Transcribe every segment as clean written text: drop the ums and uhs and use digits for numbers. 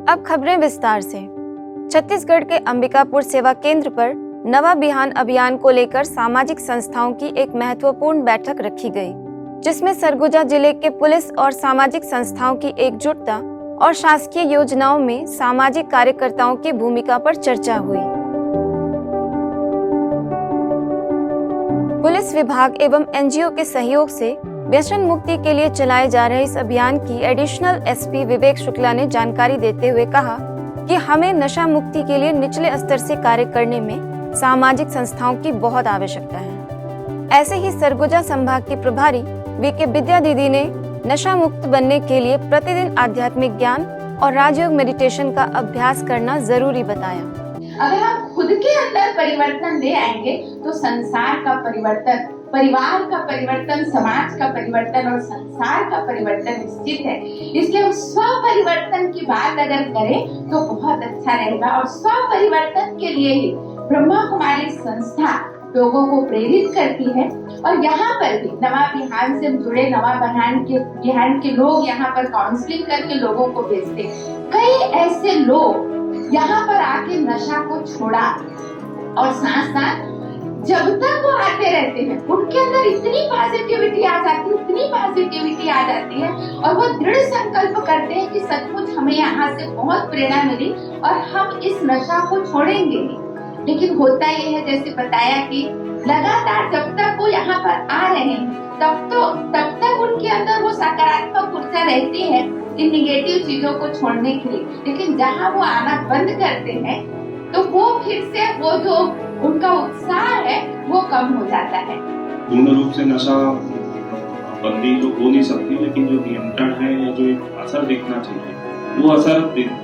अब खबरें विस्तार से। छत्तीसगढ़ के अंबिकापुर सेवा केंद्र पर नवा बिहान अभियान को लेकर सामाजिक संस्थाओं की एक महत्वपूर्ण बैठक रखी गई, जिसमें सरगुजा जिले के पुलिस और सामाजिक संस्थाओं की एकजुटता और शासकीय योजनाओं में सामाजिक कार्यकर्ताओं की भूमिका पर चर्चा हुई। पुलिस विभाग एवं एनजीओ के सहयोग से व्यसन मुक्ति के लिए चलाए जा रहे इस अभियान की एडिशनल एसपी विवेक शुक्ला ने जानकारी देते हुए कहा कि हमें नशा मुक्ति के लिए निचले स्तर से कार्य करने में सामाजिक संस्थाओं की बहुत आवश्यकता है। ऐसे ही सरगुजा संभाग की प्रभारी वीके विद्या दीदी ने नशा मुक्त बनने के लिए प्रतिदिन आध्यात्मिक ज्ञान और राजयोग मेडिटेशन का अभ्यास करना जरूरी बताया। अगर हम खुद के अंदर परिवर्तन ले आएंगे तो संसार का परिवर्तन, परिवार का परिवर्तन, समाज का परिवर्तन और संसार का परिवर्तन निश्चित है। इसलिए हम स्व परिवर्तन की बात अगर करें तो बहुत अच्छा रहेगा और स्व परिवर्तन के लिए ही ब्रह्मा कुमारी संस्था लोगों को प्रेरित करती है। और यहाँ पर भी नवा बिहान से जुड़े नवा बिहान के लोग यहाँ पर काउंसलिंग करके लोगों को भेजते। कई ऐसे लोग यहाँ पर आके नशा को छोड़ा और साथ साथ जब तक वो आते रहते हैं उनके अंदर इतनी पॉजिटिविटी आ जाती है और वो दृढ़ संकल्प करते हैं कि सचमुच हमें यहाँ से बहुत प्रेरणा मिली और हम इस नशा को छोड़ेंगे। लेकिन होता ये है, जैसे बताया कि लगातार जब तक वो यहाँ पर आ रहे हैं तब तक उनके अंदर वो सकारात्मक ऊर्जा रहती है इन निगेटिव चीजों को छोड़ने के लिए। लेकिन जहाँ वो आना बंद करते हैं तो वो फिर से वो जो उनका उत्साह है वो कम हो जाता है। पूर्ण रूप से नशा बंदी तो हो नहीं सकती, लेकिन जो नियंत्रण है या जो एक असर दिखना चाहिए वो असर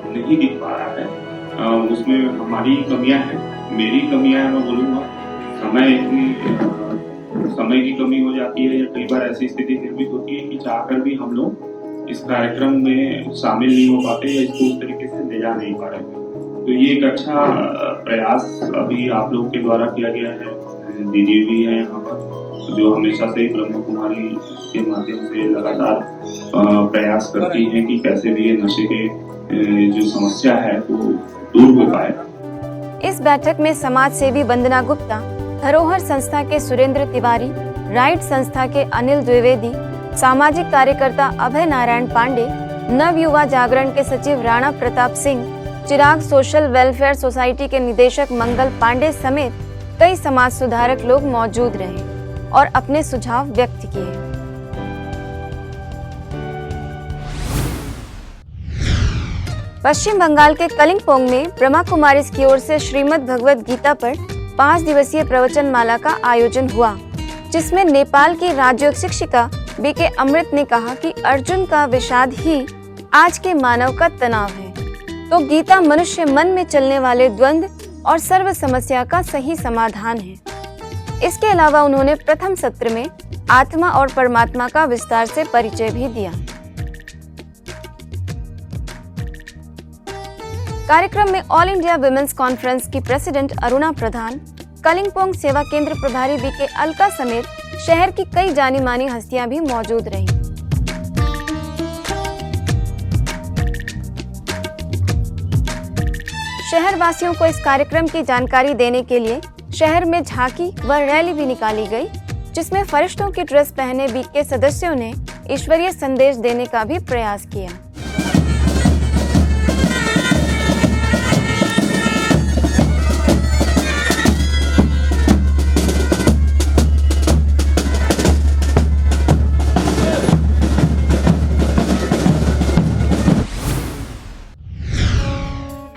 नहीं दिख पा रहा है। उसमें हमारी कमियां हैं, मेरी कमियां हैं। मैं बोलूँगा समय की कमी हो जाती है या कई बार ऐसी स्थिति निर्मित होती है कि चाहकर भी हम लोग इस कार्यक्रम में शामिल नहीं हो पाते या इसको उस तरीके से ले जा नहीं पा रहे। तो ये एक अच्छा प्रयास अभी आप लोग के द्वारा किया गया है। दीदी भी है यहाँ पर जो हमेशा से ब्रह्म कुमारी के माध्यम से लगातार प्रयास करती है कि कैसे भी ये नशे के जो समस्या है वो दूर हो पाए। इस बैठक में समाज सेवी वंदना गुप्ता, धरोहर संस्था के सुरेंद्र तिवारी, राइट संस्था के अनिल द्विवेदी, सामाजिक कार्यकर्ता अभय नारायण पांडे, नव युवा जागरण के सचिव राणा प्रताप सिंह, चिराग सोशल वेलफेयर सोसाइटी के निदेशक मंगल पांडे समेत कई समाज सुधारक लोग मौजूद रहे और अपने सुझाव व्यक्त किए। पश्चिम बंगाल के कलिंगपोंग में ब्रह्मा कुमारीज की ओर से श्रीमद् भगवद गीता पर 5 दिवसीय प्रवचन माला का आयोजन हुआ, जिसमें नेपाल की राजयोग शिक्षिका बीके अमृत ने कहा कि अर्जुन का विषाद ही आज के मानव का तनाव है, तो गीता मनुष्य मन में चलने वाले द्वंद्व और सर्व समस्या का सही समाधान है। इसके अलावा उन्होंने प्रथम सत्र में आत्मा और परमात्मा का विस्तार से परिचय भी दिया। कार्यक्रम में ऑल इंडिया विमेंस कॉन्फ्रेंस की प्रेसिडेंट अरुणा प्रधान, कलिंगपोंग सेवा केंद्र प्रभारी बीके अलका समेत शहर की कई जानी मानी हस्तियां भी मौजूद रहीं। शहर वासियों को इस कार्यक्रम की जानकारी देने के लिए शहर में झांकी व रैली भी निकाली गई, जिसमें फरिश्तों की ड्रेस पहने बीके सदस्यों ने ईश्वरीय संदेश देने का भी प्रयास किया।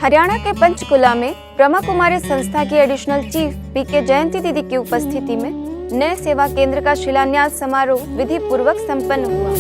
हरियाणा के पंचकुला में ब्रह्मा कुमारी संस्था की एडिशनल चीफ बीके जयंती दीदी की उपस्थिति में नए सेवा केंद्र का शिलान्यास समारोह विधि पूर्वक संपन्न हुआ।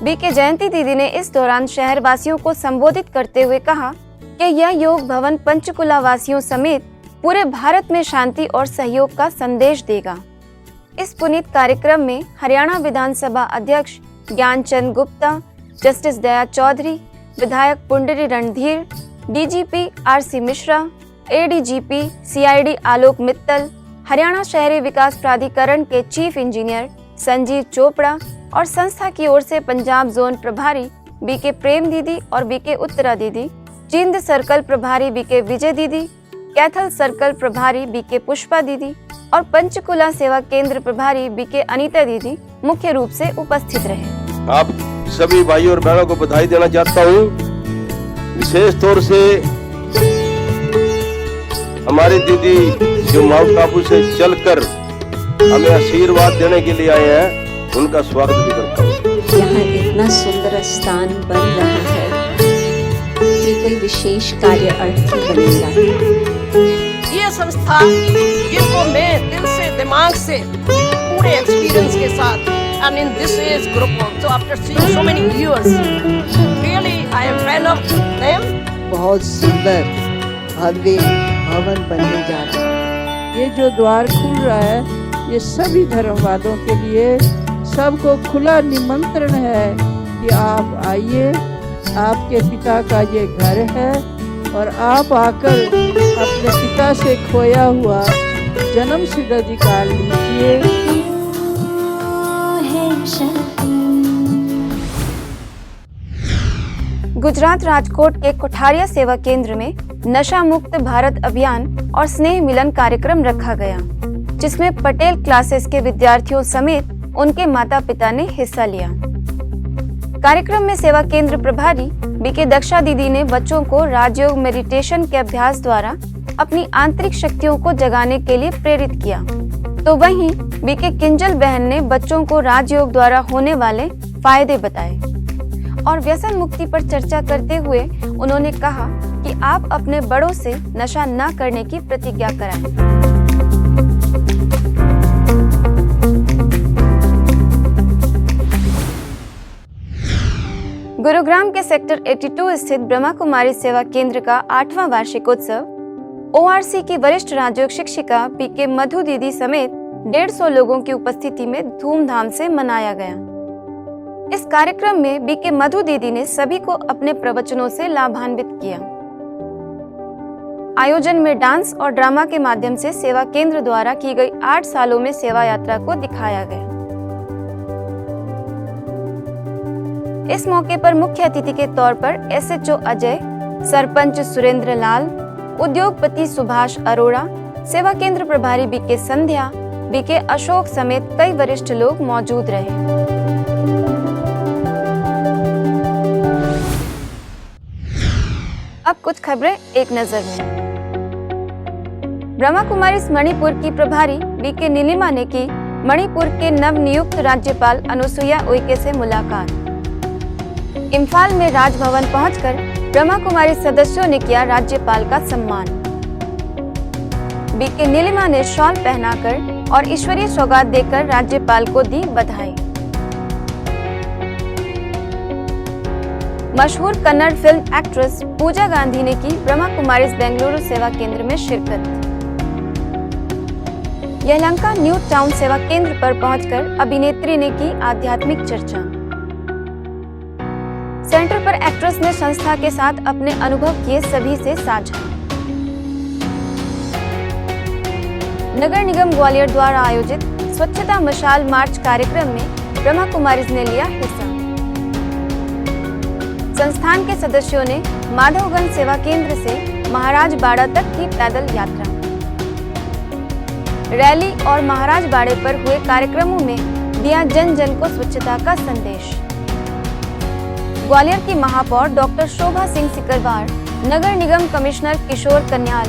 बीके जयंती दीदी ने इस दौरान शहर वासियों को संबोधित करते हुए कहा कि यह योग भवन पंचकुला वासियों समेत पूरे भारत में शांति और सहयोग का संदेश देगा। इस पुनीत कार्यक्रम में हरियाणा विधानसभा अध्यक्ष ज्ञानचंद गुप्ता, जस्टिस दया चौधरी, विधायक Pundri Randhir, DGP RC Mishra, ADGP CID Alok Mittal, Haryana शहरी विकास प्राधिकरण के चीफ इंजीनियर संजीव चोपड़ा और संस्था की ओर से पंजाब जोन प्रभारी बीके प्रेम दीदी और बीके उत्तरा दीदी, जींद सर्कल प्रभारी बीके विजय दीदी, कैथल सर्कल प्रभारी बीके पुष्पा दीदी और पंचकुला सेवा केंद्र प्रभारी बीके अनीता दीदी मुख्य रूप से उपस्थित रहे। आप सभी भाई और बहनों को बधाई देना चाहता हूँ। विशेष तौर से हमारी दीदी जो माउंट आबू से चलकर हमें आशीर्वाद देने के लिए आए हैं, उनका स्वागत भी करता हूँ। यहाँ इतना सुंदर स्थान बन रहा है, ये कोई विशेष कार्य अर्थ ही बनेगा। ये संस्था जिनको मैं दिल से दिमाग से पूरे एक्सपीरियंस के साथ and in this age group also after seeing so many years really I am fan of them। बहुत सुंदर भव्य भवन बनने जा रहा है। ये जो द्वार खुल रहा है ये सभी धर्मवादों के लिए सबको खुला निमंत्रण है कि आप आइए, आपके पिता का ये घर है और आप आकर अपने पिता से खोया हुआ जन्म सिद्ध अधिकार लीजिए। गुजरात राजकोट के कोठारिया सेवा केंद्र में नशा मुक्त भारत अभियान और स्नेह मिलन कार्यक्रम रखा गया, जिसमें पटेल क्लासेस के विद्यार्थियों समेत उनके माता पिता ने हिस्सा लिया। कार्यक्रम में सेवा केंद्र प्रभारी बीके दक्षा दीदी ने बच्चों को राजयोग मेडिटेशन के अभ्यास द्वारा अपनी आंतरिक शक्तियों को जगाने के लिए प्रेरित किया, तो वहीं बीके किंजल बहन ने बच्चों को राजयोग द्वारा होने वाले फायदे बताए और व्यसन मुक्ति पर चर्चा करते हुए उन्होंने कहा कि आप अपने बड़ों से नशा न करने की प्रतिज्ञा कराएं। गुरुग्राम के सेक्टर 82 स्थित ब्रह्मा कुमारी सेवा केंद्र का 8वां वार्षिकोत्सव ओआरसी की वरिष्ठ राजयोग शिक्षिका बीके मधु दीदी समेत 150 लोगों की उपस्थिति में धूमधाम से मनाया गया। इस कार्यक्रम में बीके मधु दीदी ने सभी को अपने प्रवचनों से लाभान्वित किया। आयोजन में डांस और ड्रामा के माध्यम से सेवा केंद्र द्वारा की गई 8 सालों में सेवा यात्रा को दिखाया गया। इस मौके पर मुख्य अतिथि के तौर पर एसएचओ अजय, सरपंच सुरेंद्र लाल, उद्योगपति सुभाष अरोड़ा, सेवा केंद्र प्रभारी बीके संध्या, बीके अशोक समेत कई वरिष्ठ लोग मौजूद रहे। अब कुछ खबरें एक नजर में। ब्रह्मा कुमारी मणिपुर की प्रभारी बीके नीलिमा ने की मणिपुर के नवनियुक्त राज्यपाल अनुसुईया उइके से मुलाकात। इम्फाल में राजभवन पहुंचकर ब्रह्मा कुमारी सदस्यों ने किया राज्यपाल का सम्मान। बीके नीलिमा ने शॉल पहनाकर और ईश्वरीय सौगात देकर राज्यपाल को दी बधाई। मशहूर कन्नड़ फिल्म एक्ट्रेस पूजा गांधी ने की ब्रह्मा कुमारीज बेंगलुरु सेवा केंद्र में शिरकत। यलहंका न्यू टाउन सेवा केंद्र पर पहुंचकर अभिनेत्री ने की आध्यात्मिक चर्चा। सेंटर पर एक्ट्रेस ने संस्था के साथ अपने अनुभव किए सभी से साझा। नगर निगम ग्वालियर द्वारा आयोजित स्वच्छता मशाल मार्च कार्यक्रम में ब्रह्मा कुमारीज ने लिया हिस्सा। संस्थान के सदस्यों ने माधवगंज सेवा केंद्र से महाराज बाड़ा तक की पैदल यात्रा। रैली और महाराज बाड़े पर हुए कार्यक्रमों में दिया जन जन को स्वच्छता का संदेश। ग्वालियर की महापौर डॉक्टर शोभा सिंह सिकरवार, नगर निगम कमिश्नर किशोर कन्याल,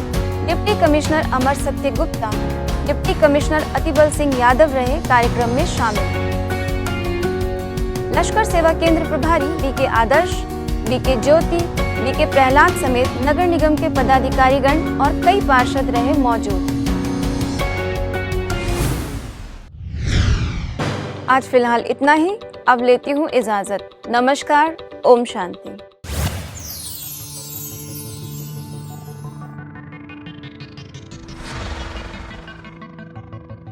डिप्टी कमिश्नर अमर सत्य गुप्ता, डिप्टी कमिश्नर अतिबल सिंह यादव रहे कार्यक्रम में शामिल। लश्कर सेवा केंद्र प्रभारी बीके आदर्श, बीके ज्योति, बीके प्रहलाद समेत नगर निगम के पदाधिकारीगण और कई पार्षद रहे मौजूद। आज फिलहाल इतना ही। अब लेती हूँ इजाजत। नमस्कार। ओम शांति।